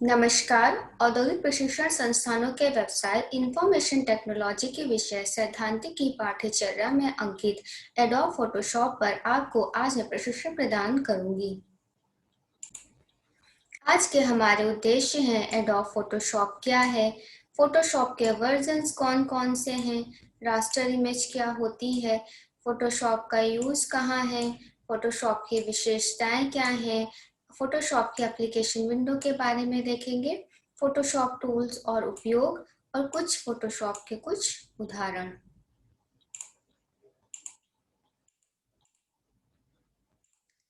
नमस्कार। औद्योगिक प्रशिक्षण संस्थानों के वेबसाइट इंफॉर्मेशन टेक्नोलॉजी के विषय सैद्धांतिक की पाठ्यचर्या में अंकित एडोब फोटोशॉप पर आपको आज मैं प्रशिक्षण प्रदान करूंगी। आज के हमारे उद्देश्य हैं एडोब फोटोशॉप क्या है, फोटोशॉप के वर्जन्स कौन कौन से हैं, रास्टर इमेज क्या होती है, फोटोशॉप का यूज कहाँ है, फोटोशॉप की विशेषताएं क्या हैं, फोटोशॉप की एप्लीकेशन विंडो के बारे में देखेंगे, फोटोशॉप टूल्स और उपयोग और कुछ फोटोशॉप के कुछ उदाहरण।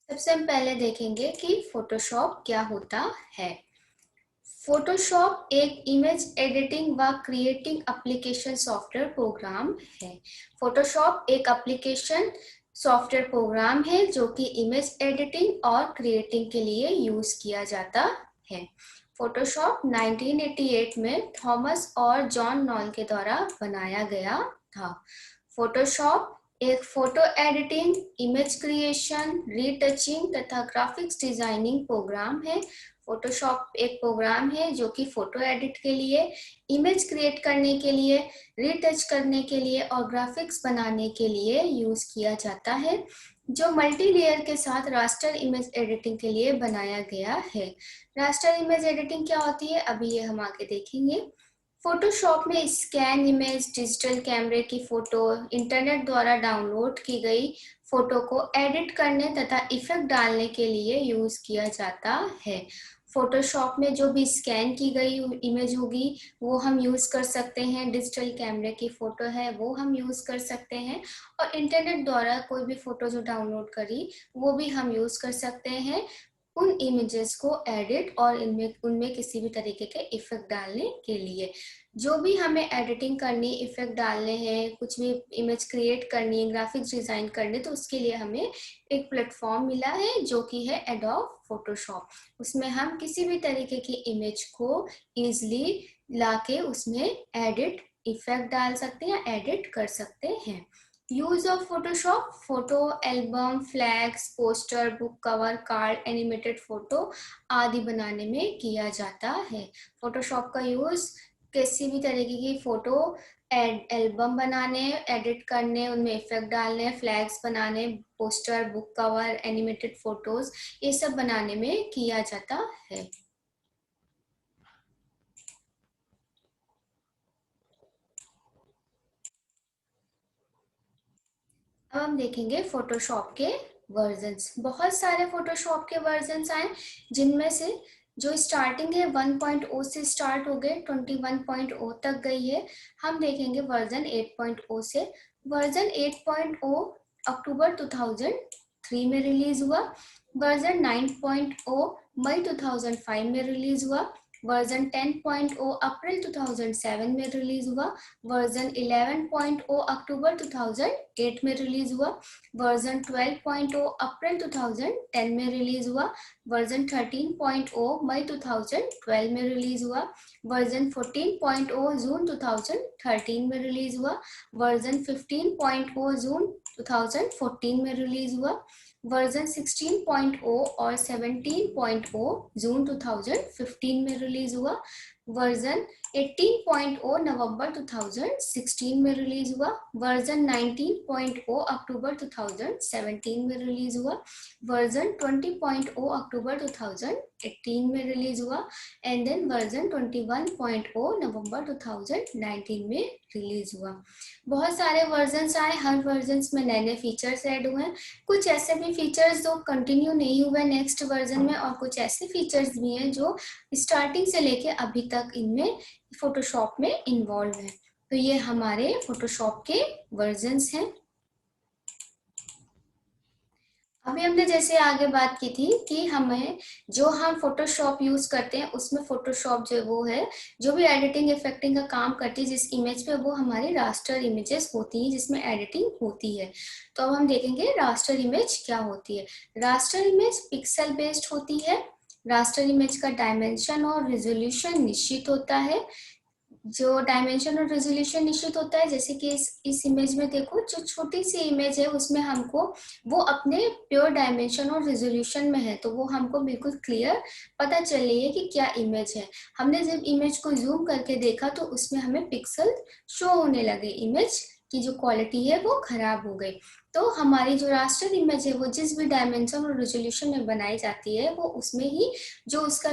सबसे हम पहले देखेंगे कि फोटोशॉप क्या होता है। फोटोशॉप एक इमेज एडिटिंग व क्रिएटिंग एप्लीकेशन सॉफ्टवेयर प्रोग्राम है। फोटोशॉप एक एप्लीकेशन सॉफ्टवेयर प्रोग्राम है जो कि इमेज एडिटिंग और क्रिएटिंग के लिए यूज किया जाता है। फोटोशॉप 1988 में थॉमस और जॉन नॉल के द्वारा बनाया गया था। फोटोशॉप एक photo editing, image creation, retouching तथा ग्राफिक्स डिजाइनिंग प्रोग्राम है। फोटोशॉप एक प्रोग्राम है जो कि फोटो एडिट के लिए, इमेज क्रिएट करने के लिए, रीटच करने के लिए और ग्राफिक्स बनाने के लिए यूज किया जाता है, जो मल्टी लेयर के साथ रास्टर इमेज एडिटिंग के लिए बनाया गया है। रास्टर इमेज एडिटिंग क्या होती है, अभी ये हम आगे देखेंगे। फोटोशॉप में स्कैन इमेज, डिजिटल कैमरे की फोटो, इंटरनेट द्वारा डाउनलोड की गई फोटो को एडिट करने तथा इफेक्ट डालने के लिए यूज किया जाता है। फोटोशॉप में जो भी स्कैन की गई इमेज होगी वो हम यूज कर सकते हैं, डिजिटल कैमरे की फोटो है वो हम यूज कर सकते हैं, और इंटरनेट द्वारा कोई भी फोटो जो डाउनलोड करी वो भी हम यूज कर सकते हैं उन इमेजेस को एडिट और इनमें उनमें किसी भी तरीके के इफेक्ट डालने के लिए। जो भी हमें एडिटिंग करनी, इफेक्ट डालने हैं, कुछ भी इमेज क्रिएट करनी है, ग्राफिक्स डिजाइन करने, तो उसके लिए हमें एक प्लेटफॉर्म मिला है जो कि है एडोब फोटोशॉप। उसमें हम किसी भी तरीके की इमेज को इजिली लाके उसमें एडिट, इफेक्ट डाल सकते हैं, एडिट कर सकते हैं। Use of Photoshop, photo album, flags, poster, book cover, card, animated photo आदि बनाने में किया जाता है। फोटोशॉप का यूज किसी भी तरीके की फोटो एल्बम बनाने, एडिट करने, उनमें इफेक्ट डालने, फ्लैग्स बनाने, poster, book cover, animated photos, ये सब बनाने में किया जाता है। अब हम देखेंगे फोटोशॉप के वर्जन्स। बहुत सारे फोटोशॉप के वर्जन्स आए, जिनमें से जो स्टार्टिंग है 1.0 से स्टार्ट हो गए, 21.0 तक गई है। हम देखेंगे वर्जन 8.0 से। वर्जन 8.0 अक्टूबर 2003 में रिलीज हुआ। वर्जन 9.0 मई 2005 में रिलीज हुआ। वर्जन 10.0 अप्रैल 2007 में रिलीज हुआ। वर्जन 11.0 अक्टूबर 2008 में रिलीज हुआ। वर्जन 12.0 अप्रैल 2010 में रिलीज हुआ। वर्जन 13.0 मई 2012 में रिलीज हुआ। वर्जन 14.0 जून 2013 में रिलीज हुआ। वर्जन 15.0 जून 2014 में रिलीज हुआ। वर्जन 16.0 और 17.0 जून 2015 में रिलीज हुआ। वर्जन 18.0 नवंबर 2016 में रिलीज हुआ। वर्जन 19.0 अक्टूबर 2017 में रिलीज हुआ। वर्जन 20.0 अक्टूबर 2018 में रिलीज हुआ। एंड देन वर्जन 21.0 नवंबर 2019 में रिलीज हुआ। बहुत सारे वर्जन्स आए, हर वर्जन्स में नए नए फीचर्स ऐड हुए हैं। कुछ ऐसे भी फीचर्स जो कंटिन्यू नहीं हुए नेक्स्ट वर्जन में, और कुछ ऐसे फीचर्स भी हैं जो स्टार्टिंग से लेके अभी तक इनमें फोटोशॉप में इन्वॉल्व है। तो ये हमारे फोटोशॉप के वर्जन्स हैं। अभी हमने जैसे आगे बात की थी कि हमें जो हम फोटोशॉप यूज करते हैं उसमें फोटोशॉप जो वो है जो भी एडिटिंग इफेक्टिंग का काम करती है जिस इमेज पे, वो हमारी रास्टर इमेजेस होती है जिसमें एडिटिंग होती है। तो अब हम देखेंगे रास्टर इमेज क्या होती है। रास्टर इमेज पिक्सल बेस्ड होती है। रास्टर इमेज का डायमेंशन और रेजोल्यूशन निश्चित होता है। जो डायमेंशन और रेजोल्यूशन निश्चित होता है, जैसे कि इस इमेज में देखो, जो छोटी सी इमेज है उसमें हमको वो अपने प्योर डायमेंशन और रेजोल्यूशन में है, तो वो हमको बिल्कुल क्लियर पता चल रही है कि क्या इमेज है। हमने जब इमेज को जूम करके देखा तो उसमें हमें पिक्सल शो होने लगे, इमेज की जो क्वालिटी है वो खराब हो गई। तो हमारी जो रास्टर इमेज है वो जिस भी डायमेंशन और रेजोल्यूशन में बनाई जाती है वो उसमें ही जो उसका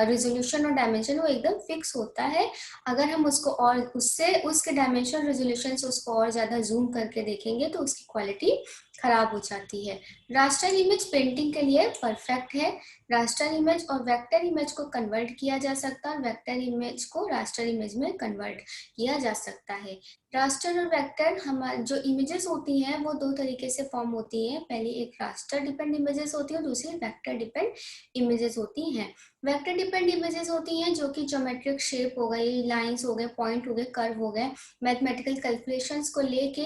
रेजोल्यूशन और डायमेंशन वो एकदम फिक्स होता है। अगर हम उसको और उससे उसके डायमेंशन रेजोल्यूशन से उसको और ज्यादा जूम करके देखेंगे तो उसकी क्वालिटी खराब हो जाती है। रास्टर इमेज पेंटिंग के लिए परफेक्ट है। रास्टर इमेज और वेक्टर इमेज को कन्वर्ट किया जा सकता है, वेक्टर इमेज को रास्टर इमेज में कन्वर्ट किया जा सकता है। रास्टर और वेक्टर हमारे जो इमेजेस होती हैं वो दो तरीके से फॉर्म होती हैं। पहली एक रास्टर डिपेंड इमेजेस होती है और दूसरी वेक्टर डिपेंड इमेजेस होती हैं। वेक्टर डिपेंड इमेजेस होती हैं जो कि ज्योमेट्रिक शेप हो गई, लाइंस हो गए, पॉइंट हो गए, कर्व हो गए, मैथमेटिकल कैलकुलेशंस को लेके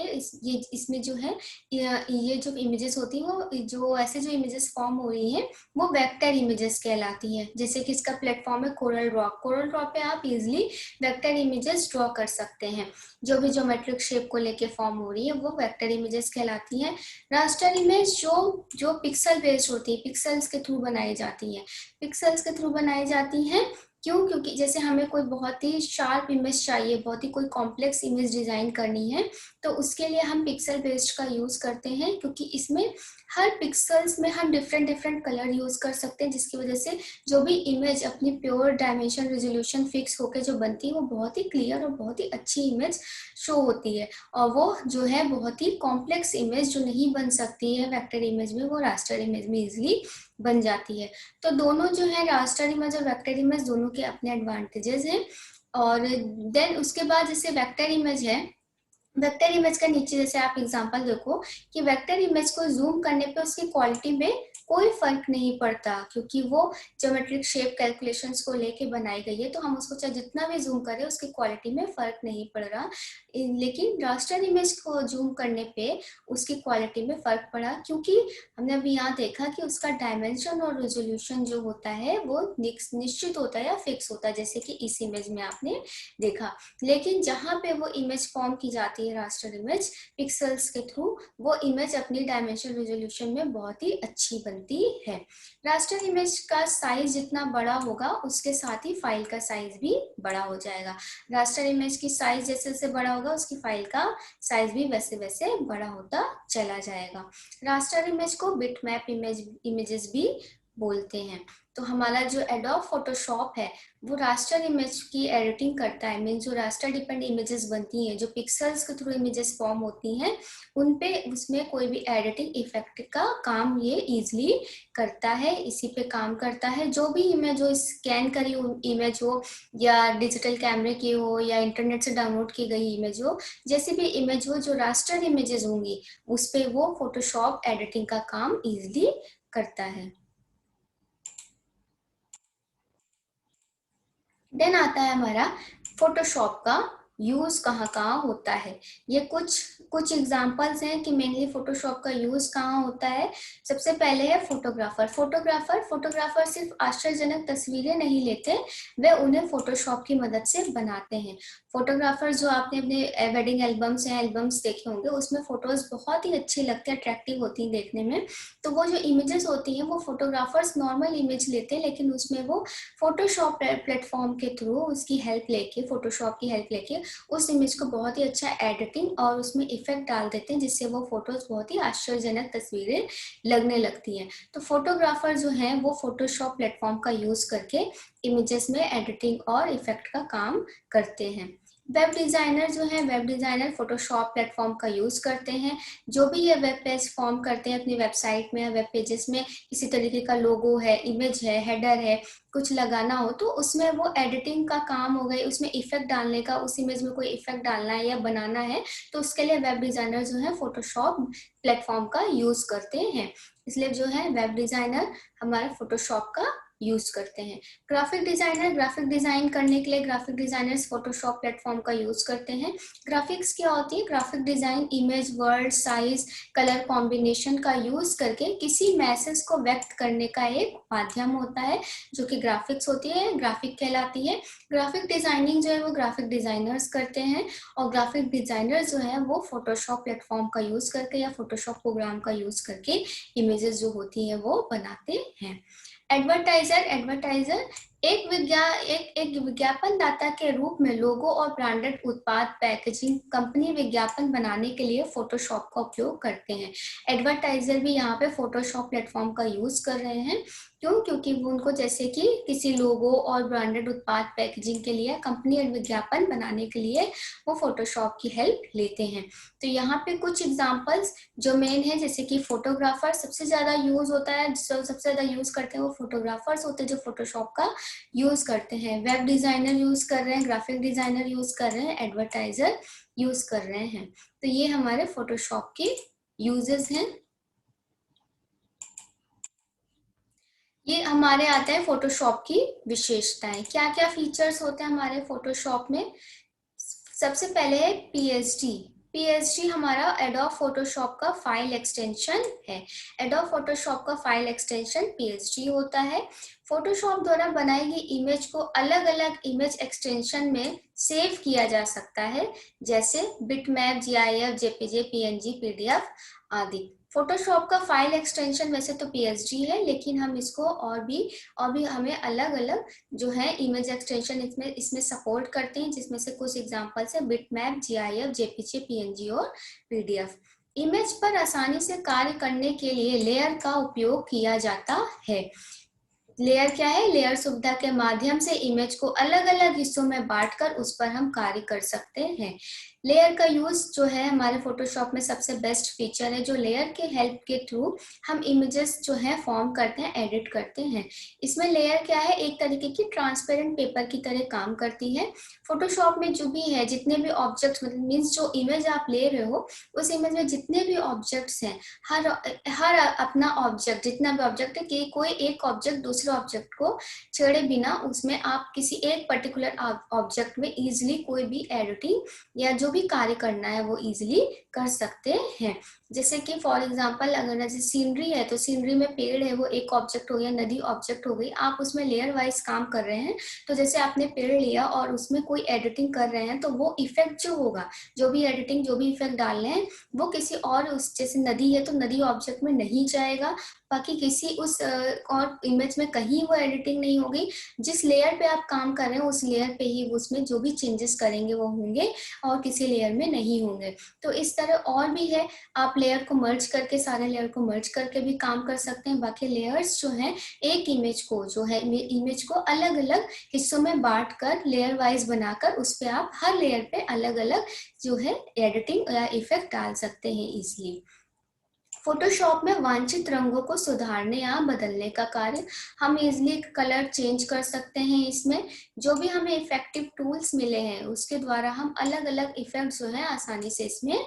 इसमें जो है ये जो इमेजेस होती हैं वो जो ऐसे जो इमेजेस फॉर्म हो रही हैं वो वेक्टर इमेजेस कहलाती हैं। जैसे कि इसका प्लेटफॉर्म है कोरल ड्रॉ। कोरल ड्रॉ पे आप इजिली वेक्टर इमेजेस ड्रॉ कर सकते हैं। जो भी ज्योमेट्रिक शेप को लेके फॉर्म हो रही है वो वेक्टर इमेजेस कहलाती हैं। रास्टर इमेज जो जो पिक्सल बेस्ड होती है, पिक्सल्स के थ्रू बनाई जाती है, पिक्सल्स के थ्रू बनाई जाती हैं। क्यों? क्योंकि जैसे हमें कोई बहुत ही शार्प इमेज चाहिए, बहुत ही कोई कॉम्प्लेक्स इमेज डिजाइन करनी है, तो उसके लिए हम पिक्सल बेस्ड का यूज करते हैं, क्योंकि इसमें हर पिक्सल्स में हम डिफरेंट डिफरेंट कलर यूज कर सकते हैं, जिसकी वजह से जो भी इमेज अपनी प्योर डायमेंशन रेजोल्यूशन फिक्स होकर जो बनती है वो बहुत ही क्लियर और बहुत ही अच्छी इमेज शो होती है। और वो जो है बहुत ही कॉम्प्लेक्स इमेज जो नहीं बन सकती है वेक्टर इमेज में, वो रास्टर इमेज में इजिली बन जाती है। तो दोनों जो है रास्टर इमेज और वेक्टर इमेज दोनों के अपने एडवांटेजेस हैं। और देन उसके बाद जैसे वेक्टर इमेज है, वेक्टर इमेज का नीचे जैसे आप एग्जांपल देखो कि वेक्टर इमेज को जूम करने पे उसकी क्वालिटी में कोई फर्क नहीं पड़ता, क्योंकि वो ज्योमेट्रिक शेप कैलकुलेशंस को लेके बनाई गई है, तो हम उसको चाहे जितना भी जूम करें उसकी क्वालिटी में फर्क नहीं पड़ रहा। लेकिन रास्टर इमेज को जूम करने पे उसकी क्वालिटी में फर्क पड़ा, क्योंकि हमने अभी यहाँ देखा कि उसका डायमेंशन और रेजोल्यूशन जो होता है वो निश्चित होता है या फिक्स होता है, जैसे कि इस इमेज में आपने देखा। लेकिन जहाँ पे वो इमेज फॉर्म की जाती है रास्टर इमेज पिक्सल्स के थ्रू, वो इमेज अपनी डायमेंशन रेजोल्यूशन में बहुत ही अच्छी बनती है। रास्टर इमेज का साइज जितना बड़ा होगा उसके साथ ही फाइल का साइज भी बड़ा हो जाएगा। रास्टर इमेज की साइज जैसे जैसे बड़ा होगा उसकी फाइल का साइज भी वैसे वैसे बड़ा होता चला जाएगा। रास्टर इमेज को बिटमैप इमेजेस भी बोलते हैं। तो हमारा जो एडोब फोटोशॉप है वो रास्टर इमेज की एडिटिंग करता है, मीन जो रास्टर डिपेंड इमेजेस बनती हैं, जो पिक्सल्स के थ्रू इमेजेस फॉर्म होती हैं, उन पे उसमें कोई भी एडिटिंग इफेक्ट का काम ये इजीली करता है, इसी पे काम करता है। जो भी इमेज हो, स्कैन करी इमेज हो या डिजिटल कैमरे की हो या इंटरनेट से डाउनलोड की गई इमेज हो, जैसी भी इमेज हो जो रास्टर इमेजेस होंगी उस पे वो फोटोशॉप एडिटिंग का काम इजीली करता है। देन आता है हमारा फोटोशॉप का यूज कहाँ कहाँ होता है। ये कुछ कुछ एग्जांपल्स हैं कि मेनली फोटोशॉप का यूज कहाँ होता है। सबसे पहले है फोटोग्राफर। फोटोग्राफर सिर्फ आश्चर्यजनक तस्वीरें नहीं लेते, वे उन्हें फोटोशॉप की मदद से बनाते हैं। फोटोग्राफर जो आपने अपने वेडिंग एल्बम्स या एल्बम्स देखे होंगे उसमें फोटोज बहुत ही अच्छी लगती है, अट्रैक्टिव होती हैं देखने में। तो वो जो इमेजेस होती हैं वो फोटोग्राफर्स नॉर्मल इमेज लेते हैं, लेकिन उसमें वो फोटोशॉप प्लेटफॉर्म के थ्रू उसकी हेल्प लेके, फोटोशॉप की हेल्प लेके उस इमेज को बहुत ही अच्छा एडिटिंग और उसमें इफेक्ट डाल देते हैं, जिससे वो फोटोज बहुत ही आश्चर्यजनक तस्वीरें लगने लगती हैं। तो फोटोग्राफर जो है वो फोटोशॉप प्लेटफॉर्म का यूज करके इमेजेस में एडिटिंग और इफेक्ट का काम करते हैं। वेब डिजाइनर जो है, वेब डिजाइनर फोटोशॉप प्लेटफॉर्म का यूज करते हैं। जो भी ये वेब पेज फॉर्म करते हैं अपनी वेबसाइट में या वेब पेजेस में, किसी तरीके का लोगो है, इमेज है, हेडर है, कुछ लगाना हो तो उसमें वो एडिटिंग का काम हो गई, उसमें इफेक्ट डालने का, उस इमेज में कोई इफेक्ट डालना है या बनाना है तो उसके लिए वेब डिजाइनर जो है फोटोशॉप प्लेटफॉर्म का यूज करते हैं। इसलिए जो है वेब डिजाइनर हमारा फोटोशॉप का यूज करते हैं। ग्राफिक डिजाइन करने के लिए ग्राफिक डिजाइनर्स फोटोशॉप प्लेटफॉर्म का यूज करते हैं। ग्राफिक्स क्या होती है? Graphic design image, word, size, colour combination का यूज करके किसी मैसेज को व्यक्त करने का एक माध्यम होता है, जो कि ग्राफिक्स होती है, ग्राफिक कहलाती है। ग्राफिक डिजाइनिंग जो है वो ग्राफिक डिजाइनर्स करते हैं, और ग्राफिक डिजाइनर जो है वो फोटोशॉप प्लेटफॉर्म का यूज करके या फोटोशॉप प्रोग्राम का यूज करके इमेजेस जो होती है वो बनाते हैं। एडवर्टाइजर एक विज्ञापन दाता के रूप में लोगो और ब्रांडेड उत्पाद, पैकेजिंग, कंपनी विज्ञापन बनाने के लिए फोटोशॉप का उपयोग करते हैं। एडवर्टाइजर भी यहाँ पे फोटोशॉप प्लेटफॉर्म का यूज कर रहे हैं। क्यों? क्योंकि वो उनको जैसे कि किसी लोगो और ब्रांडेड उत्पाद, पैकेजिंग के लिए, कंपनी और विज्ञापन बनाने के लिए वो फोटोशॉप की हेल्प लेते हैं। तो यहाँ पे कुछ एग्जांपल्स जो मेन है, जैसे कि फोटोग्राफर सबसे ज्यादा यूज होता है, जो सबसे ज्यादा यूज करते हैं वो फोटोग्राफर्स होते हैं जो फोटोशॉप का यूज करते हैं। वेब डिजाइनर यूज कर रहे हैं, ग्राफिक डिजाइनर यूज कर रहे हैं, एडवर्टाइजर यूज कर रहे हैं। तो ये हमारे फोटोशॉप के यूजेस हैं। ये हमारे आते हैं फोटोशॉप की विशेषताएं। क्या क्या फीचर्स होते हैं हमारे फोटोशॉप में? सबसे पहले है पीएचडी। पीएचडी हमारा एडोब फोटोशॉप का फाइल एक्सटेंशन है। एडोब फोटोशॉप का फाइल एक्सटेंशन पीएचडी होता है। फोटोशॉप द्वारा बनाई गई इमेज को अलग अलग इमेज एक्सटेंशन में सेव किया जा सकता है, जैसे bitmap, GIF, JPG, PNG, PDF आदि। फोटोशॉप का फाइल एक्सटेंशन वैसे तो पीएचडी है, लेकिन हम इसको और भी हमें अलग अलग जो है इमेज एक्सटेंशन इसमें सपोर्ट करते हैं, जिसमें से कुछ एग्जांपल्स है बिटमैप, जीआईएफ, जेपीजे, पीएनजी और पीडीएफ। इमेज पर आसानी से कार्य करने के लिए लेयर का उपयोग किया जाता है। लेयर क्या है? लेयर सुविधा के माध्यम से इमेज को अलग अलग हिस्सों में बांटकर उस पर हम कार्य कर सकते हैं। लेयर का यूज जो है हमारे फोटोशॉप में सबसे बेस्ट फीचर है, जो लेयर के हेल्प के थ्रू हम इमेजेस जो है फॉर्म करते हैं, एडिट करते हैं। इसमें लेयर क्या है? एक तरीके की ट्रांसपेरेंट पेपर की तरह काम करती है। फोटोशॉप में जो भी है, जितने भी ऑब्जेक्ट्स, मतलब मीन्स जो इमेज आप ले रहे हो, उस इमेज में जितने भी ऑब्जेक्ट्स हैं, हर अपना ऑब्जेक्ट, जितना भी ऑब्जेक्ट है, कि कोई एक ऑब्जेक्ट दूसरे ऑब्जेक्ट को छेड़े बिना उसमें आप किसी एक पर्टिकुलर ऑब्जेक्ट में इजिली कोई भी एडिटिंग या जो भी कार्य करना है वो इजिली कर सकते हैं। जैसे कि फॉर एग्जांपल अगर जैसे सीनरी है, तो सीनरी में पेड़ है, वो एक ऑब्जेक्ट हो गया, नदी ऑब्जेक्ट हो गई। आप उसमें लेयर वाइज काम कर रहे हैं, तो जैसे आपने पेड़ लिया और उसमें कोई एडिटिंग कर रहे हैं, तो वो इफेक्ट जो होगा, जो भी एडिटिंग, जो भी इफेक्ट डालने हैं, वो किसी और, उस जैसे नदी है तो नदी ऑब्जेक्ट में नहीं जाएगा, बाकी किसी उस और इमेज में कहीं वो एडिटिंग नहीं होगी। जिस लेयर पे आप काम कर रहे हैं उस लेयर पे ही उसमें जो भी चेंजेस करेंगे वो होंगे, और किसी लेयर में नहीं होंगे। तो इस तरह और भी है, आप लेयर को मर्ज करके, सारे लेयर को मर्ज करके भी काम कर सकते हैं। बाकी लेयर्स जो हैं, एक इमेज को जो है, इमेज को अलग अलग हिस्सों में बांट कर, लेयर वाइज बनाकर, उस पे आप हर लेयर पे अलग अलग जो है एडिटिंग या इफेक्ट डाल सकते हैं इजिली। फोटोशॉप में वांछित रंगों को सुधारने या बदलने का कार्य, हम इजिली कलर चेंज कर सकते हैं। इसमें जो भी हमें इफेक्टिव टूल्स मिले हैं उसके द्वारा हम अलग अलग इफेक्ट जो है आसानी से इसमें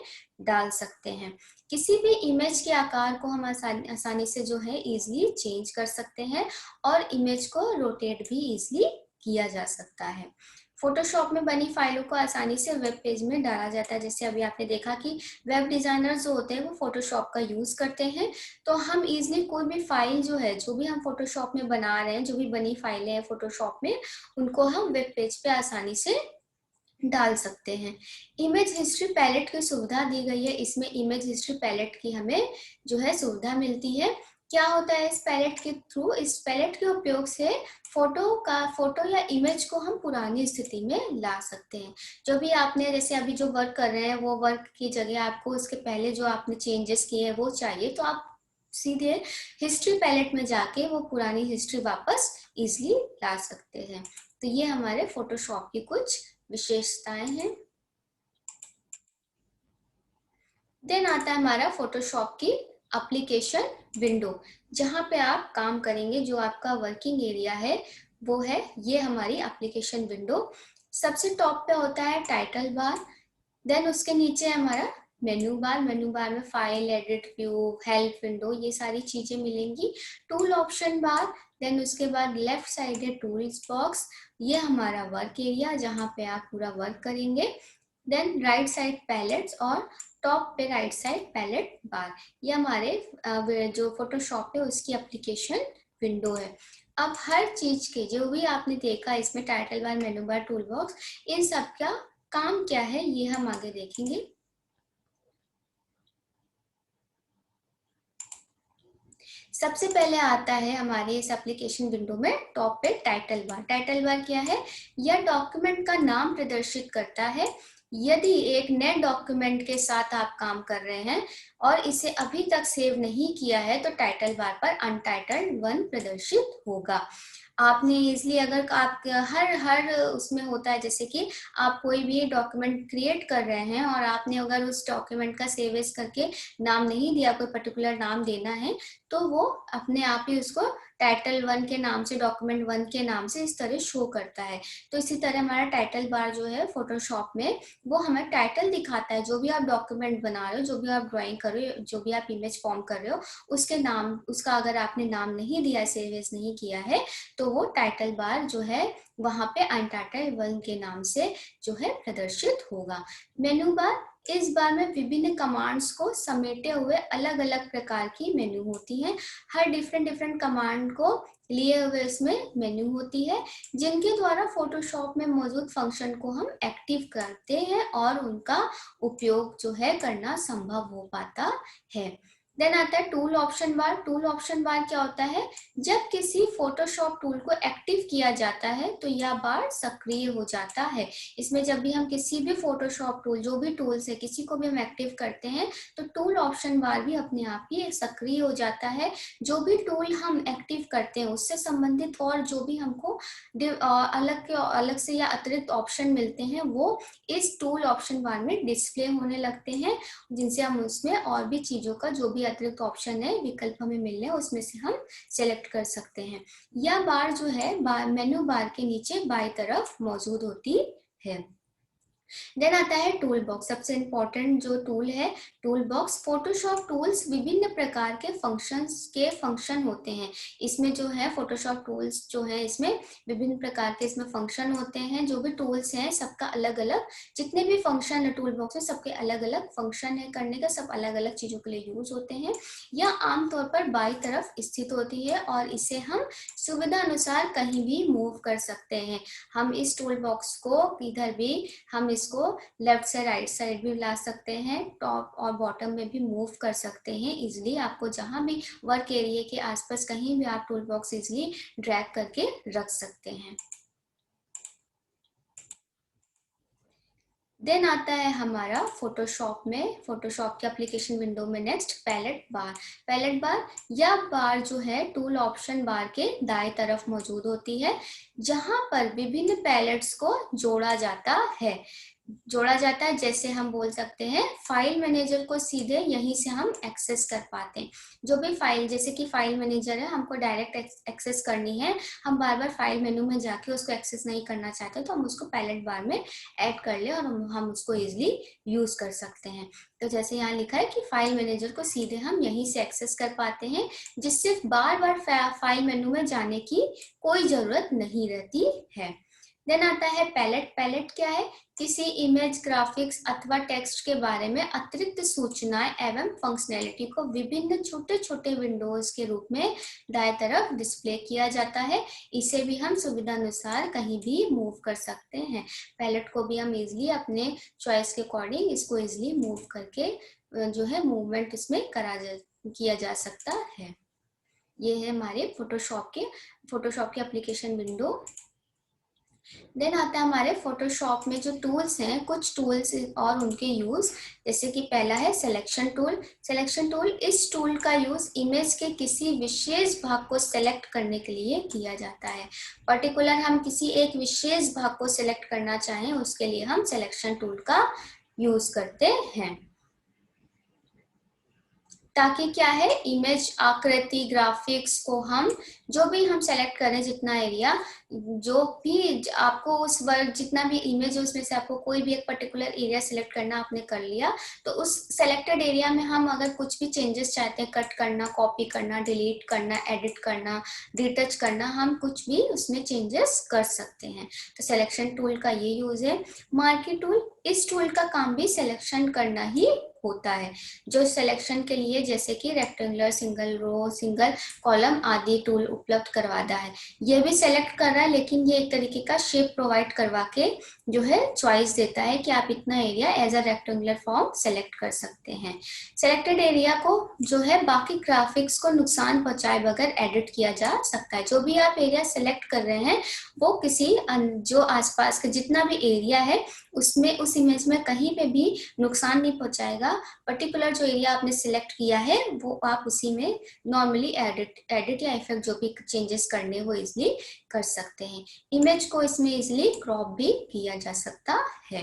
डाल सकते हैं। किसी भी इमेज के आकार को हम आसानी से जो है इजिली चेंज कर सकते हैं, और इमेज को रोटेट भी इजिली किया जा सकता है। फोटोशॉप में बनी फाइलों को आसानी से वेब पेज में डाला जाता है। जैसे अभी आपने देखा कि वेब डिजाइनर जो होते हैं वो फोटोशॉप का यूज करते हैं, तो हम इजिली कोई भी फाइल जो है, जो भी हम फोटोशॉप में बना रहे हैं, जो भी बनी फाइलें हैं फोटोशॉप में, उनको हम वेब पेज पे आसानी से डाल सकते हैं। इमेज हिस्ट्री पैलेट की सुविधा दी गई है। इसमें इमेज हिस्ट्री पैलेट की हमें जो है सुविधा मिलती है। क्या होता है इस पैलेट के थ्रू? इस पैलेट के उपयोग से फोटो या इमेज को हम पुरानी स्थिति में ला सकते हैं। जो भी आपने, जैसे अभी जो वर्क कर रहे हैं, वो वर्क की जगह आपको उसके पहले जो आपने चेंजेस किए हैं वो चाहिए, तो आप सीधे हिस्ट्री पैलेट में जाके वो पुरानी हिस्ट्री वापस इजिली ला सकते हैं। तो ये हमारे फोटोशॉप की कुछ विशेषताएं हैं। देन आता है हमारा फोटोशॉप की एप्लीकेशन विंडो, जहां पे आप काम करेंगे। जो आपका वर्किंग एरिया है वो है ये हमारी एप्लीकेशन विंडो। सबसे टॉप पे होता है टाइटल बार, देन उसके नीचे है हमारा मेन्यू बार। मेन्यू बार में file, edit, view, help window, ये सारी चीजें मिलेंगी। टूल ऑप्शन बार, देन उसके बाद लेफ्ट साइड है टूल्स बॉक्स, ये हमारा वर्क एरिया जहाँ पे आप पूरा वर्क करेंगे। देन राइट साइड पैलेट्स और टॉप पे राइट साइड पैलेट बार, ये हमारे जो फोटोशॉप है उसकी एप्लीकेशन विंडो है। अब हर चीज के जो भी आपने देखा इसमें title bar, menu bar, tool box, इन सब का काम क्या है ये हम आगे देखेंगे। सबसे पहले आता है हमारे इस एप्लीकेशन विंडो में टॉप पे टाइटल बार। टाइटल बार क्या है? यह डॉक्यूमेंट का नाम प्रदर्शित करता है। यदि एक नए डॉक्यूमेंट के साथ आप काम कर रहे हैं और इसे अभी तक सेव नहीं किया है तो टाइटल बार पर अनटाइटल्ड 1 प्रदर्शित होगा। आपने इसलिए अगर आप हर उसमें होता है, जैसे कि आप कोई भी डॉक्यूमेंट क्रिएट कर रहे हैं और आपने अगर उस डॉक्यूमेंट का सेव एज करके नाम नहीं दिया, कोई पर्टिकुलर नाम देना है, तो वो अपने आप ही उसको टाइटल 1 के नाम से, डॉक्यूमेंट 1 के नाम से इस तरह शो करता है। तो इसी तरह हमारा टाइटल बार जो है फोटोशॉप में, वो हमें टाइटल दिखाता है। जो भी आप डॉक्यूमेंट बना रहे हो, जो भी आप ड्राइंग कर रहे हो, जो भी आप इमेज फॉर्म कर रहे हो, उसके नाम, उसका अगर आपने नाम नहीं दिया, सेव एज नहीं किया है, तो वो टाइटल बार जो है वहां पे अनटाइटल्ड 1 के नाम से जो है प्रदर्शित होगा। मेनू बार, इस बार में विभिन्न कमांड्स को समेटे हुए अलग अलग प्रकार की मेन्यू होती हैं। हर डिफरेंट कमांड को लिए हुए इसमें मेन्यू होती है, जिनके द्वारा फोटोशॉप में मौजूद फंक्शन को हम एक्टिव करते हैं और उनका उपयोग जो है करना संभव हो पाता है। देन आता है टूल ऑप्शन बार। टूल ऑप्शन बार क्या होता है? जब किसी फोटोशॉप टूल को एक्टिव किया जाता है तो यह बार सक्रिय हो जाता है। इसमें जब भी हम किसी भी फोटोशॉप टूल, जो भी टूल्स है, किसी को भी हम एक्टिव करते हैं तो टूल ऑप्शन बार भी अपने आप ही सक्रिय हो जाता है। जो भी टूल हम एक्टिव करते हैं उससे संबंधित और जो भी हमको अलग से या अतिरिक्त ऑप्शन मिलते हैं, वो इस टूल ऑप्शन बार में डिस्प्ले होने लगते हैं, जिनसे हम उसमें और भी चीजों का जो भी अतिरिक्त ऑप्शन है, विकल्प हमें मिल रहे हैं, उसमें से हम सेलेक्ट कर सकते हैं। यह बार जो है मेनू बार के नीचे बाई तरफ मौजूद होती है। देन आता है टूल बॉक्स। सबसे इंपॉर्टेंट जो टूल है, टूल बॉक्स। फोटोशॉप टूल्स विभिन्न प्रकार के फंक्शन होते हैं। इसमें जो है फोटोशॉप टूल्स जो है, इसमें विभिन्न प्रकार के इसमें फंक्शन होते हैं। जो भी टूल्स हैं सबका अलग अलग, जितने भी फंक्शन है टूल बॉक्स में, सबके अलग अलग फंक्शन है करने का, सब अलग अलग चीजों के लिए यूज होते हैं। यह आमतौर पर बाई तरफ स्थित होती है और इसे हम सुविधा अनुसार कहीं भी मूव कर सकते हैं। हम इस टूल बॉक्स को किधर भी, हम इसको लेफ्ट से राइट साइड भी ला सकते हैं, टॉप और बॉटम में भी मूव कर सकते हैं इजिली। आपको जहां भी वर्क एरिया के आसपास कहीं भी आप टूल बॉक्स इजिली ड्रैग करके रख सकते हैं। देन आता है हमारा फोटोशॉप में, फोटोशॉप के एप्लीकेशन विंडो में नेक्स्ट पैलेट बार। पैलेट बार, यह बार जो है टूल ऑप्शन बार के दाएं तरफ मौजूद होती है, जहां पर विभिन्न पैलेट्स को जोड़ा जाता है। जैसे हम बोल सकते हैं फाइल मैनेजर को सीधे यहीं से हम एक्सेस कर पाते हैं। जो भी फाइल, जैसे कि फाइल मैनेजर है, हमको डायरेक्ट एक्सेस करनी है, हम बार बार फाइल मेनू में जाके उसको एक्सेस नहीं करना चाहते, तो हम उसको पैलेट बार में ऐड कर ले और हम उसको इजिली यूज कर सकते हैं। तो जैसे यहाँ लिखा है कि फाइल मैनेजर को सीधे हम यहीं से एक्सेस कर पाते हैं, जिससे बार बार फाइल मेनू में जाने की कोई जरूरत नहीं रहती है। देन आता है पैलेट। पैलेट क्या है? किसी इमेज, ग्राफिक्स अथवा टेक्स्ट के बारे में अतिरिक्त सूचनाएं एवं फंक्शनैलिटी को विभिन्न छोटे छोटे विंडोज के रूप में दाएं तरफ डिस्प्ले किया जाता है। इसे भी हम सुविधा अनुसार कहीं भी मूव कर सकते हैं। पैलेट को भी हम इजिली अपने चॉइस के अकॉर्डिंग इसको इजिली मूव करके जो है मूवमेंट इसमें किया जा सकता है। ये है हमारे फोटोशॉप की एप्लीकेशन विंडो। देन आता है हमारे फोटोशॉप में जो टूल्स हैं, कुछ टूल्स और उनके यूज। जैसे कि पहला है सिलेक्शन टूल। सिलेक्शन टूल, इस टूल का यूज इमेज के किसी विशेष भाग को सिलेक्ट करने के लिए किया जाता है। पर्टिकुलर हम किसी एक विशेष भाग को सिलेक्ट करना चाहें, उसके लिए हम सिलेक्शन टूल का यूज करते हैं। ताकि क्या है, इमेज, आकृति, ग्राफिक्स को हम जो भी हम सेलेक्ट करें, जितना एरिया, जो भी आपको उस वर्ड, जितना भी इमेज है उसमें से आपको कोई भी एक पर्टिकुलर एरिया सेलेक्ट करना, आपने कर लिया, तो उस सेलेक्टेड एरिया में हम अगर कुछ भी चेंजेस चाहते हैं, कट करना, कॉपी करना, डिलीट करना, एडिट करना, रिटच करना, हम कुछ भी उसमें चेंजेस कर सकते हैं। तो सिलेक्शन टूल का ये यूज है। मार्की टूल, इस टूल का काम भी सिलेक्शन करना ही होता है, जो सिलेक्शन के लिए जैसे कि rectangular, single row, single column आदि टूल उपलब्ध करवाता है। ये भी सेलेक्ट कर रहा है, लेकिन ये एक तरीके का शेप प्रोवाइड करवा के जो है चॉइस देता है कि आप इतना area as a rectangular form select कर सकते हैं। सेलेक्टेड एरिया को जो है बाकी ग्राफिक्स को नुकसान पहुंचाए बगैर एडिट किया जा सकता है। जो भी आप एरिया सेलेक्ट कर रहे हैं वो किसी जो आसपास का जितना भी एरिया है उसमें, उस इमेज में कहीं पे भी नुकसान नहीं पहुंचाएगा। पर्टिकुलर जो एरिया आपने सिलेक्ट किया है वो आप उसी में नॉर्मली एडिट या इफेक्ट जो भी चेंजेस करने हो इजिली कर सकते हैं। इमेज को इसमें इजिली क्रॉप भी किया जा सकता है।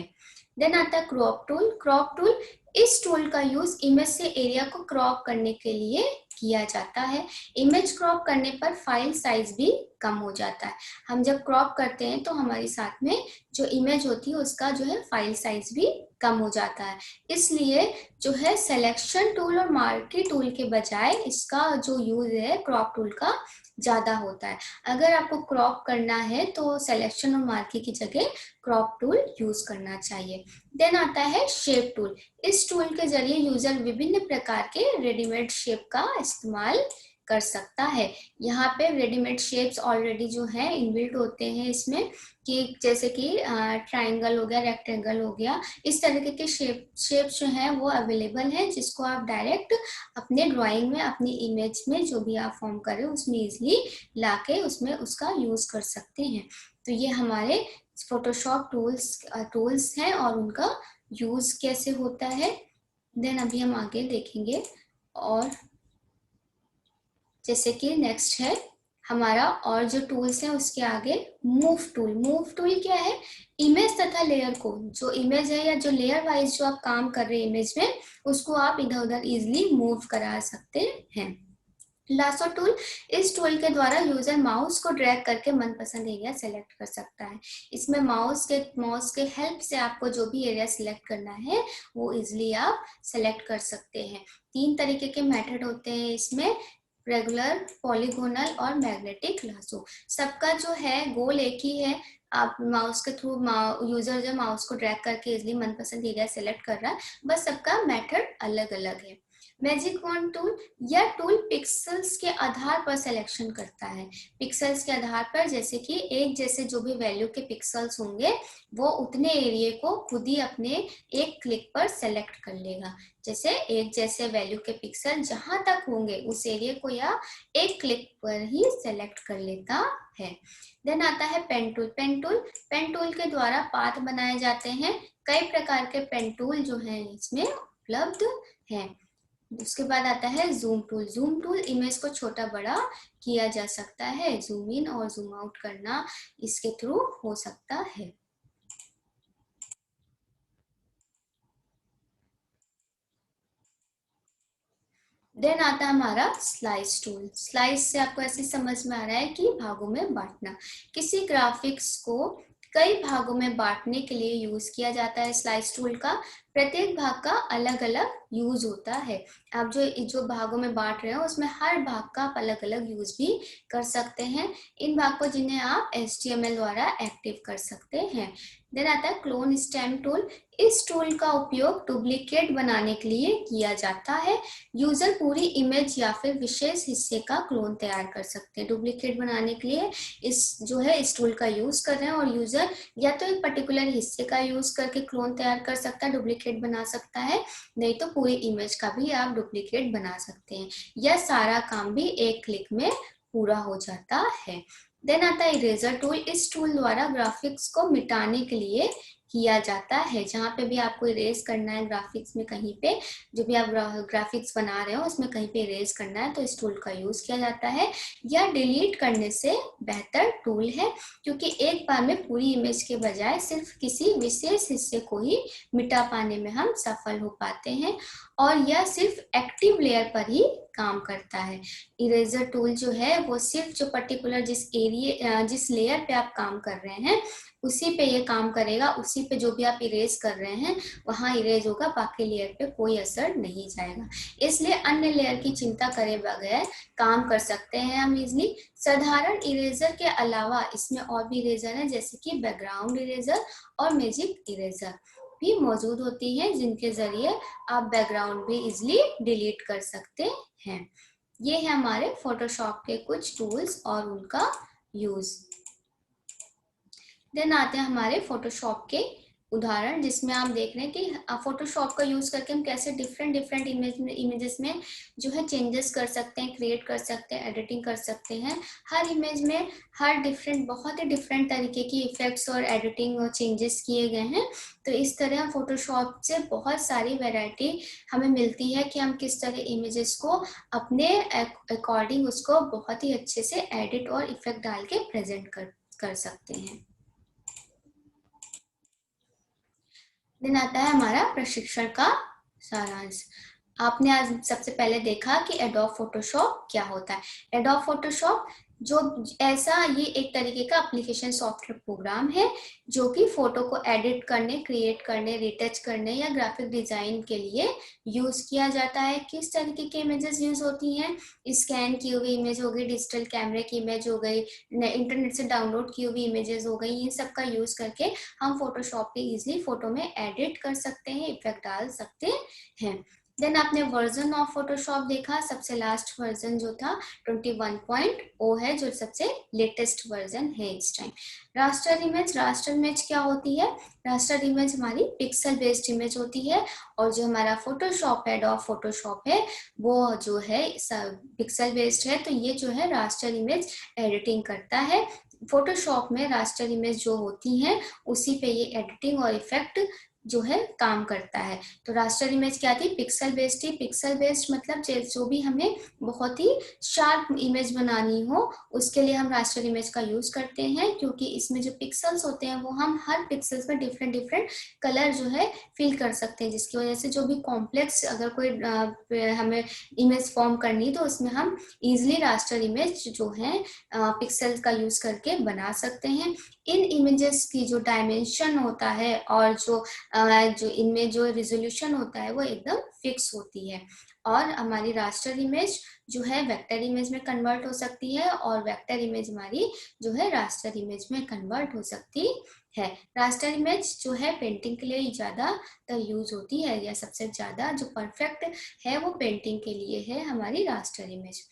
देन आता है क्रॉप टूल। क्रॉप टूल, इस टूल का यूज इमेज से एरिया को क्रॉप करने के लिए किया जाता है। इमेज क्रॉप करने पर फाइल साइज भी कम हो जाता है। हम जब क्रॉप करते हैं तो हमारे साथ में जो इमेज होती है उसका जो है फाइल साइज भी कम हो जाता है। इसलिए जो है सिलेक्शन टूल और मार्की टूल के बजाय इसका जो यूज है क्रॉप टूल का ज्यादा होता है। अगर आपको क्रॉप करना है तो सिलेक्शन और मार्की की जगह क्रॉप टूल यूज करना चाहिए। देन आता है शेप टूल। इस टूल के जरिए यूजर विभिन्न प्रकार के रेडीमेड शेप का इस्तेमाल कर सकता है। यहाँ पे रेडीमेड शेप्स ऑलरेडी जो है इनबिल्ट होते हैं इसमें, कि जैसे कि ट्रायंगल हो गया, रेक्टेंगल हो गया, इस तरीके के शेप्स जो हैं वो अवेलेबल है, जिसको आप डायरेक्ट अपने ड्राइंग में, अपनी इमेज में जो भी आप फॉर्म कर रहे हो उसमें इजिली लाके उसमें उसका यूज कर सकते हैं। तो ये हमारे फोटोशॉप टूल्स हैं और उनका यूज कैसे होता है। देन अभी हम आगे देखेंगे। और जैसे कि नेक्स्ट है हमारा, और जो टूल्स हैं उसके आगे मूव टूल। मूव टूल क्या है, इमेज तथा लेयर को, जो इमेज है या जो लेयर वाइज जो आप काम कर रहे हैं इमेज में, उसको आप इधर उधर इजिली मूव करा सकते हैं। लासो टूल, इस टूल के द्वारा यूजर माउस को ड्रैग करके मनपसंद एरिया सेलेक्ट कर सकता है। इसमें माउस के हेल्प से आपको जो भी एरिया सिलेक्ट करना है वो इजिली आप सेलेक्ट कर सकते हैं। 3 तरीके के मेथड होते हैं इसमें, रेगुलर, पॉलीगोनल और मैग्नेटिक लासो। सबका जो है गोल एक ही है, आप माउस के थ्रू यूजर जो माउस को ड्रैग करके इजिली मनपसंद एरिया सेलेक्ट कर रहा है, बस सबका मेथड अलग अलग है। मैजिक वॉन्ड टूल, यह टूल पिक्सेल्स के आधार पर सिलेक्शन करता है। पिक्सेल्स के आधार पर, जैसे कि एक जैसे जो भी वैल्यू के पिक्सेल्स होंगे वो उतने एरिया को खुद ही अपने एक क्लिक पर सेलेक्ट कर लेगा। जैसे एक जैसे वैल्यू के पिक्सल जहां तक होंगे उस एरिया को या एक क्लिक पर ही सेलेक्ट कर लेता है। देन आता है पेन टूल। पेन टूल के द्वारा पाथ बनाए जाते हैं। कई प्रकार के पेन टूल जो हैं इसमें उपलब्ध हैं। उसके बाद आता है zoom tool. Zoom tool image को छोटा बड़ा किया जा सकता है, जूम इन और जूम आउट करना इसके थ्रू हो सकता है। देन आता है हमारा स्लाइस टूल। स्लाइस से आपको ऐसे समझ में आ रहा है कि भागों में बांटना। किसी ग्राफिक्स को कई भागों में बांटने के लिए यूज किया जाता है स्लाइस टूल का। प्रत्येक भाग का अलग अलग यूज होता है। आप जो भागों में बांट रहे हो उसमें हर भाग का आप अलग अलग यूज भी कर सकते हैं। इन भाग को जिन्हें आप HTML द्वारा एक्टिव कर सकते हैं। देन आता है क्लोन स्टेम टूल। इस टूल का उपयोग डुप्लीकेट बनाने के लिए किया जाता है। यूजर पूरी इमेज या फिर विशेष हिस्से का क्लोन तैयार कर सकते हैं। डुप्लीकेट बनाने के लिए इस टूल का यूज कर रहे हैं और यूजर या तो एक पर्टिकुलर हिस्से का यूज करके क्लोन तैयार कर सकता है, डुप्लीकेट बना सकता है, नहीं तो पूरी इमेज का भी आप डुप्लीकेट बना सकते हैं। यह सारा काम भी एक क्लिक में पूरा हो जाता है। देन आता है इरेजर टूल। इस टूल द्वारा ग्राफिक्स को मिटाने के लिए किया जाता है। जहाँ पे भी आपको इरेज करना है ग्राफिक्स में, कहीं पे जो भी आप ग्राफिक्स बना रहे हो उसमें कहीं पे इरेज करना है तो इस टूल का यूज किया जाता है। या डिलीट करने से बेहतर टूल है, क्योंकि एक बार में पूरी इमेज के बजाय सिर्फ किसी विशेष हिस्से को ही मिटा पाने में हम सफल हो पाते हैं, और यह सिर्फ एक्टिव लेयर पर ही काम करता है। इरेजर टूल जो है वो सिर्फ जो पर्टिकुलर जिस लेयर पे आप काम कर रहे हैं उसी पे ये काम करेगा, उसी पे जो भी आप इरेज कर रहे हैं वहां इरेज होगा, बाकी लेयर पे कोई असर नहीं जाएगा। इसलिए अन्य लेयर की चिंता करे बगैर काम कर सकते हैं हम इजिली। साधारण इरेजर के अलावा इसमें और भी इरेजर है, जैसे कि बैकग्राउंड इरेजर और मैजिक इरेजर भी मौजूद होती हैं, जिनके जरिए आप बैकग्राउंड भी इजिली डिलीट कर सकते हैं। ये है हमारे फोटोशॉप के कुछ टूल्स और उनका यूज। देन आते हैं हमारे फोटोशॉप के उदाहरण, जिसमें आप देख रहे हैं कि फोटोशॉप का यूज करके हम कैसे डिफरेंट इमेजेस में जो है चेंजेस कर सकते हैं, क्रिएट कर सकते हैं, एडिटिंग कर सकते हैं। हर इमेज में बहुत ही डिफरेंट तरीके की इफेक्ट्स और एडिटिंग और चेंजेस किए गए हैं। तो इस तरह फोटोशॉप से बहुत सारी वैरायटी हमें मिलती है कि हम किस तरह इमेजेस को अपने अकॉर्डिंग उसको बहुत ही अच्छे से एडिट और इफेक्ट डाल के प्रेजेंट कर सकते हैं। दिन आता है हमारा प्रशिक्षण का सारांश। आपने आज सबसे पहले देखा कि एडोब फोटोशॉप क्या होता है। एडोब फोटोशॉप ये एक तरीके का एप्लीकेशन सॉफ्टवेयर प्रोग्राम है जो कि फोटो को एडिट करने, क्रिएट करने, रिटच करने या ग्राफिक डिजाइन के लिए यूज किया जाता है। किस तरीके की इमेजेस यूज होती हैं? स्कैन की हुई इमेज हो गई, डिजिटल कैमरे की इमेज हो गई, इंटरनेट से डाउनलोड की हुई इमेजेस हो गई, इन सब का यूज करके हम फोटोशॉप पे इजिली फोटो में एडिट कर सकते हैं, इफेक्ट डाल सकते हैं। देन आपने वर्जन ऑफ फोटोशॉप देखा, सबसे लास्ट वर्जन जो था 21.0 है, जो सबसे लेटेस्ट वर्जन है इस टाइम। रास्टर इमेज क्या होती है? रास्टर इमेज हमारी पिक्सल बेस्ड इमेज होती है, और जो हमारा फोटोशॉप है, एडोब फोटोशॉप है, वो जो है पिक्सल बेस्ड है। तो ये जो है रास्टर इमेज एडिटिंग करता है। फोटोशॉप में रास्टर इमेज जो होती हैं उसी पे ये एडिटिंग और इफेक्ट जो है काम करता है। तो रास्टर इमेज क्या थी? पिक्सल बेस्ड थी। पिक्सल बेस्ड मतलब जो भी हमें बहुत ही शार्प इमेज बनानी हो उसके लिए हम रास्टर इमेज का यूज करते हैं, क्योंकि इसमें जो पिक्सल्स होते हैं वो हम हर पिक्सल्स में डिफरेंट कलर जो है फिल कर सकते हैं, जिसकी वजह से जो भी कॉम्प्लेक्स अगर कोई हमें इमेज फॉर्म करनी है तो उसमें हम इजिली रास्टर इमेज जो है पिक्सल का यूज करके बना सकते हैं। इन इमेजेस की जो डायमेंशन होता है और जो इनमें जो रिजोल्यूशन होता है वो एकदम फिक्स होती है, और हमारी रास्टर इमेज जो है वेक्टर इमेज में कन्वर्ट हो सकती है, और वेक्टर इमेज हमारी जो है रास्टर इमेज में कन्वर्ट हो सकती है। रास्टर इमेज जो है पेंटिंग के लिए ज्यादा यूज होती है, या सबसे ज्यादा जो परफेक्ट है वो पेंटिंग के लिए है हमारी रास्टर इमेज।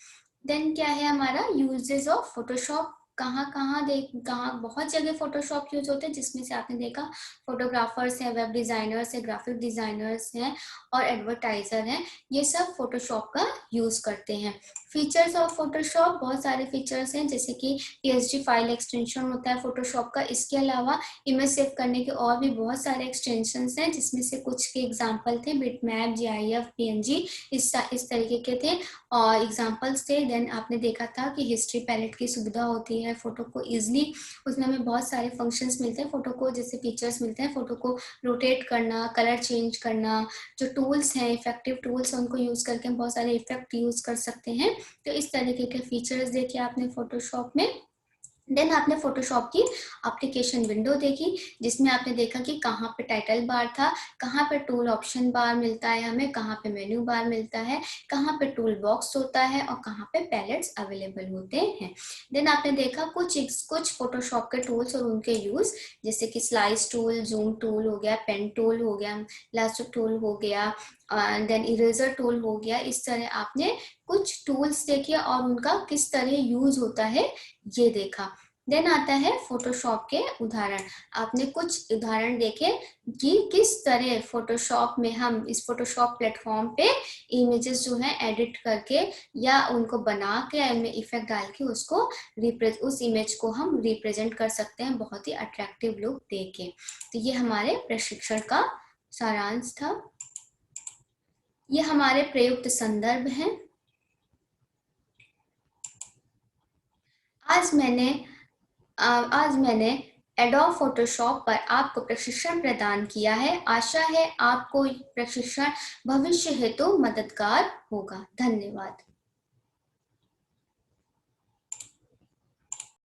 देन क्या है हमारा यूजेस ऑफ फोटोशॉप? कहाँ बहुत जगह फोटोशॉप यूज होते हैं, जिसमें से आपने देखा फोटोग्राफर्स हैं, वेब डिजाइनर्स हैं, ग्राफिक डिजाइनर्स हैं और एडवर्टाइजर हैं, ये सब फोटोशॉप का यूज करते हैं। फीचर्स ऑफ फोटोशॉप, बहुत सारे फीचर्स हैं, जैसे कि पीएसडी फाइल एक्सटेंशन होता है फोटोशॉप का। इसके अलावा इमेज सेव करने के और भी बहुत सारे एक्सटेंशन हैं, जिसमें से कुछ के एग्जाम्पल थे बिटमैप, जीआईएफ, पीएनजी, इस तरीके के थे और एग्जाम्पल्स थे। देन आपने देखा था कि हिस्ट्री पैलेट की सुविधा होती है फोटो को इजिली, उसमें हमें बहुत सारे फंक्शंस मिलते हैं फोटो को, जैसे फीचर्स मिलते हैं फोटो को रोटेट करना, कलर चेंज करना। जो टूल्स हैं, इफेक्टिव टूल्स हैं, उनको यूज करके हम बहुत सारे इफेक्ट यूज कर सकते हैं। तो इस तरीके के फीचर्स देखिए आपने फोटोशॉप में। देन आपने फोटोशॉप की एप्लीकेशन विंडो देखी, जिसमें आपने देखा कि कहाँ पे टाइटल बार था, कहाँ पे टूल ऑप्शन बार मिलता है हमें, कहाँ पे मेन्यू बार मिलता है, कहाँ पे टूल बॉक्स होता है और कहाँ पे पैलेट्स अवेलेबल होते हैं। देन आपने देखा कुछ फोटोशॉप के टूल्स और उनके यूज, जैसे कि स्लाइस टूल, जूम टूल हो गया, पेन टूल हो गया, लास्टो टूल हो गया, देन इरेजर टूल हो गया। इस तरह आपने कुछ टूल्स देखे और उनका किस तरह यूज होता है ये देखा। देन आता है फोटोशॉप के उदाहरण। आपने कुछ उदाहरण देखे कि किस तरह फोटोशॉप में हम इस फोटोशॉप प्लेटफॉर्म पे इमेजेस जो है एडिट करके या उनको बना के उनमें इफेक्ट डाल के उसको उस इमेज को हम रिप्रेजेंट कर सकते हैं बहुत ही अट्रैक्टिव लुक दे के। तो ये हमारे प्रशिक्षण का सारांश था। ये हमारे प्रयुक्त संदर्भ हैं। आज मैंने एडोब फोटोशॉप पर आपको प्रशिक्षण प्रदान किया है। आशा है आपको प्रशिक्षण भविष्य हेतु मददगार होगा। धन्यवाद।